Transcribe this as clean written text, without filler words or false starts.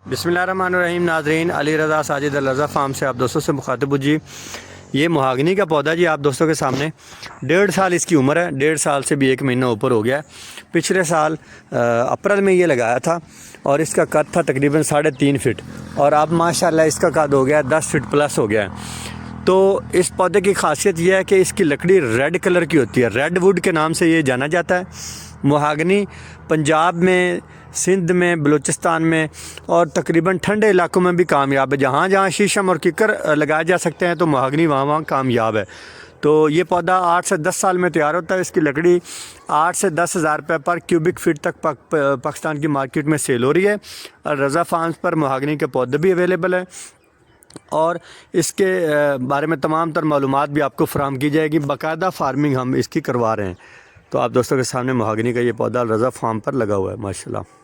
बिस्मिल्लाहिर्रहमानिर्रहीम। नाज़रीन, अली रज़ा साजिद अल रज़ा फार्म से आप दोस्तों से मुखातिब जी। ये महागनी का पौधा जी आप दोस्तों के सामने 1.5 साल इसकी उम्र है। 1.5 साल से भी 1 महीना ऊपर हो गया है। पिछले साल अप्रैल में ये लगाया था और इसका कद था तकरीबन 3.5 फीट और अब माशाल्लाह इसका कद हो गया 10 फीट प्लस हो गया है। तो इस पौधे की खासियत यह है कि इसकी लकड़ी रेड कलर की होती है। रेड वुड के नाम से ये जाना जाता है। महागनी पंजाब में, सिंध में, बलूचिस्तान में और तकरीबन ठंडे इलाकों में भी कामयाब है। जहाँ जहाँ शीशम और किकर लगाए जा सकते हैं तो महागनी वहाँ वहाँ कामयाब है। तो ये पौधा 8 से 10 साल में तैयार होता है। इसकी लकड़ी 8 से 10 हज़ार रुपये पर क्यूबिक फीट तक पाकिस्तान की मार्केट में सेल हो रही है। और रज़ा फार्म्स पर महागनी के पौधे भी अवेलेबल है और इसके बारे में तमाम तर मालूमात भी आपको फराहम की जाएगी। बाकायदा फार्मिंग हम इसकी करवा रहे हैं। तो आप दोस्तों के सामने महागनी का ये पौधा रज़ा फार्म पर लगा हुआ है माशाल्लाह।